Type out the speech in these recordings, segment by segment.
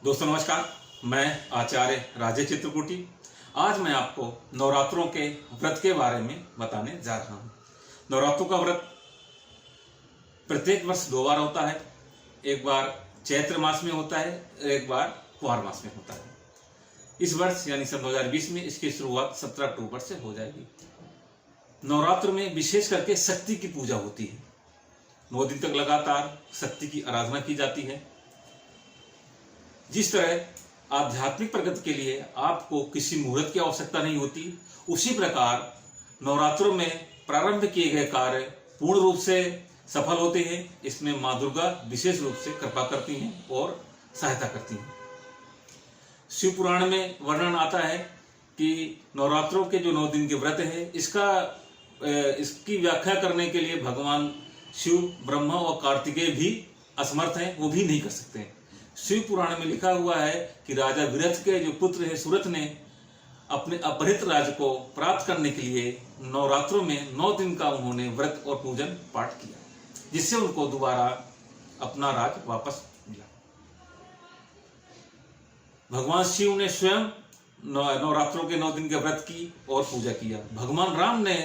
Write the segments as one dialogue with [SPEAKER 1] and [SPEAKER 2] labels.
[SPEAKER 1] दोस्तों नमस्कार। मैं आचार्य राजेश चित्रकूटी आज मैं आपको नवरात्रों के व्रत के बारे में बताने जा रहा हूँ। नवरात्रों का व्रत प्रत्येक वर्ष 2 बार होता है। एक बार चैत्र मास में होता है, एक बार कुआर मास में होता है। इस वर्ष यानी सन 2020 में इसकी शुरुआत 17 अक्टूबर से हो जाएगी। नवरात्र में विशेष करके शक्ति की पूजा होती है। 9 दिन तक लगातार शक्ति की आराधना की जाती है। जिस तरह आध्यात्मिक प्रगति के लिए आपको किसी मुहूर्त की आवश्यकता नहीं होती, उसी प्रकार नवरात्रों में प्रारंभ किए गए कार्य पूर्ण रूप से सफल होते हैं। इसमें मां दुर्गा विशेष रूप से कृपा करती हैं और सहायता करती हैं। शिव पुराण में वर्णन आता है कि नवरात्रों के जो 9 दिन के व्रत है, इसकी व्याख्या करने के लिए भगवान शिव, ब्रह्मा और कार्तिकेय भी असमर्थ हैं, वो भी नहीं कर सकते हैं। शिव पुराण में लिखा हुआ है कि राजा विरथ के जो पुत्र है सुरथ ने अपने अपहृत राज को प्राप्त करने के लिए नवरात्रों में 9 दिन का उन्होंने व्रत और पूजन पाठ किया, जिससे उनको दोबारा अपना राज वापस मिला। भगवान शिव ने स्वयं नवरात्रों के 9 दिन के व्रत की और पूजा किया। भगवान राम ने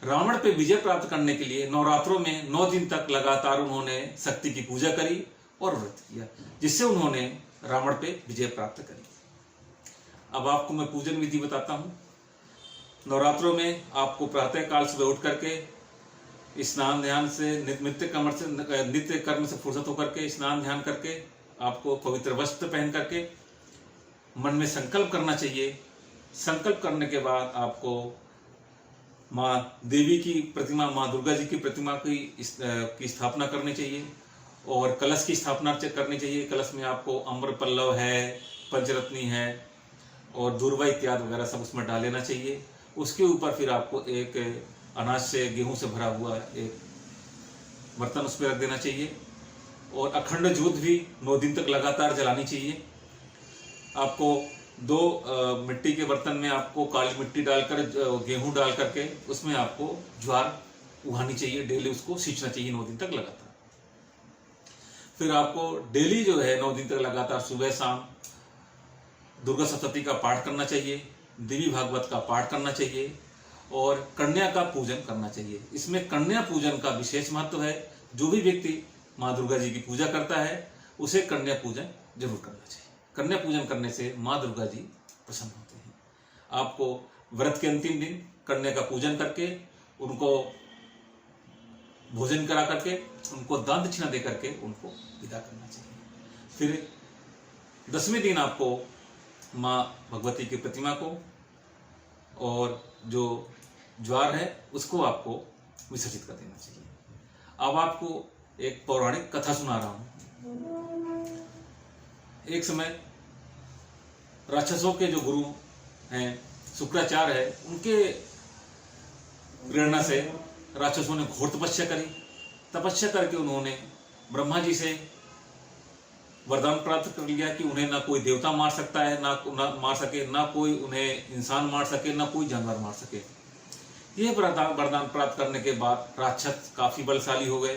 [SPEAKER 1] रावण पे विजय प्राप्त करने के लिए नवरात्रों में 9 दिन तक लगातार उन्होंने शक्ति की पूजा करी और व्रत किया, जिससे उन्होंने रावण पे विजय प्राप्त करी। अब आपको मैं पूजन विधि बताता हूँ। नवरात्रों में आपको प्रातः काल सुबह उठ करके स्नान ध्यान से नित्य कर्म से फुर्सत होकर के स्नान ध्यान करके आपको पवित्र वस्त्र पहन करके मन में संकल्प करना चाहिए। संकल्प करने के बाद आपको माँ देवी की प्रतिमा, माँ दुर्गा जी की प्रतिमा की स्थापना करनी चाहिए और कलश की स्थापना करनी चाहिए। कलश में आपको अम्र पल्लव है, पंचरत्नी है और दूर्वा इत्यादि वगैरह सब उसमें डाल लेना चाहिए। उसके ऊपर फिर आपको एक अनाज से, गेहूं से भरा हुआ एक बर्तन उस पर रख देना चाहिए और अखंड ज्योत भी 9 दिन तक लगातार जलानी चाहिए। आपको 2 मिट्टी के बर्तन में आपको काली मिट्टी डालकर, गेहूं डाल करके उसमें आपको ज्वार उगानी चाहिए। डेली उसको सींचना चाहिए 9 दिन तक लगातार। फिर आपको डेली जो है 9 दिन तक लगातार सुबह शाम दुर्गा सप्तशती का पाठ करना चाहिए, देवी भागवत का पाठ करना चाहिए और कन्या का पूजन करना चाहिए। इसमें कन्या पूजन का विशेष महत्व है। जो भी व्यक्ति माँ दुर्गा जी की पूजा करता है उसे कन्या पूजन जरूर करना चाहिए। कन्या पूजन करने से माँ दुर्गा जी प्रसन्न होते हैं। आपको व्रत के अंतिम दिन कन्या का पूजन करके उनको भोजन करा करके उनको दान दक्षिणा दे करके उनको विदा करना चाहिए। फिर 10वें दिन आपको माँ भगवती की प्रतिमा को और जो ज्वार है उसको आपको विसर्जित कर देना चाहिए। अब आपको एक पौराणिक कथा सुना रहा हूं। एक समय राक्षसों के जो गुरु हैं शुक्राचार्य है, उनके प्रेरणा से राक्षसों ने घोर तपस्या करी। तपस्या करके उन्होंने ब्रह्मा जी से वरदान प्राप्त कर लिया कि उन्हें ना कोई देवता मार सकता है, ना मार सके, ना कोई उन्हें इंसान मार सके, ना कोई जानवर मार सके। यह वरदान प्राप्त करने के बाद राक्षस काफी बलशाली हो गए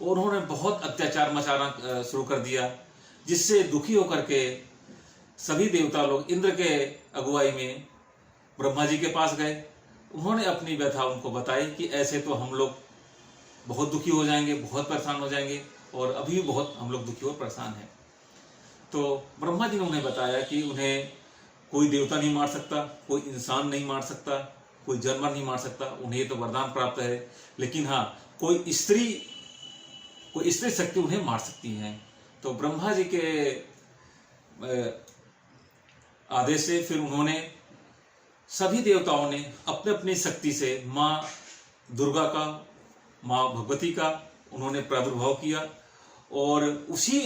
[SPEAKER 1] और उन्होंने बहुत अत्याचार मचाना शुरू कर दिया, जिससे दुखी होकर के सभी देवता लोग इंद्र के अगुवाई में ब्रह्मा जी के पास गए। उन्होंने अपनी व्यथा उनको बताई कि ऐसे तो हम लोग बहुत दुखी हो जाएंगे, बहुत परेशान हो जाएंगे और अभी भी बहुत हम लोग दुखी और परेशान हैं। तो ब्रह्मा जी ने उन्हें बताया कि उन्हें कोई देवता नहीं मार सकता, कोई इंसान नहीं मार सकता, कोई जानवर नहीं मार सकता, उन्हें तो वरदान प्राप्त है। लेकिन हाँ, कोई स्त्री शक्ति उन्हें मार सकती है। तो ब्रह्मा जी के आदेश से फिर उन्होंने सभी देवताओं ने अपने अपनी शक्ति से माँ दुर्गा का, माँ भगवती का उन्होंने प्रादुर्भाव किया और उसी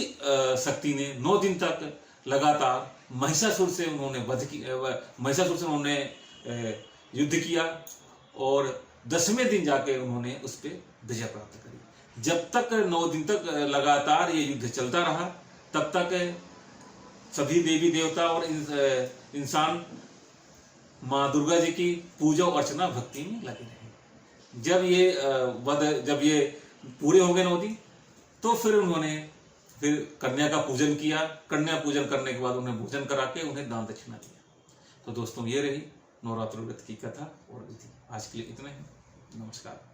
[SPEAKER 1] शक्ति ने 9 दिन तक लगातार महिषासुर से उन्होंने युद्ध किया और 10वें दिन जाके उन्होंने उस पर विजय प्राप्त करी। जब तक 9 दिन तक लगातार ये युद्ध चलता रहा, तब तक सभी देवी देवता और इंसान माँ दुर्गा जी की पूजा अर्चना भक्ति में लगे रहे। जब ये पूरे हो गए 9 दिन, तो फिर उन्होंने फिर कन्या का पूजन किया, कन्या पूजन करने के बाद उन्हें भोजन करा के उन्हें दान दक्षिणा दिया। तो दोस्तों ये रही नवरात्र व्रत की कथा और विधि। आज के लिए इतना ही। नमस्कार।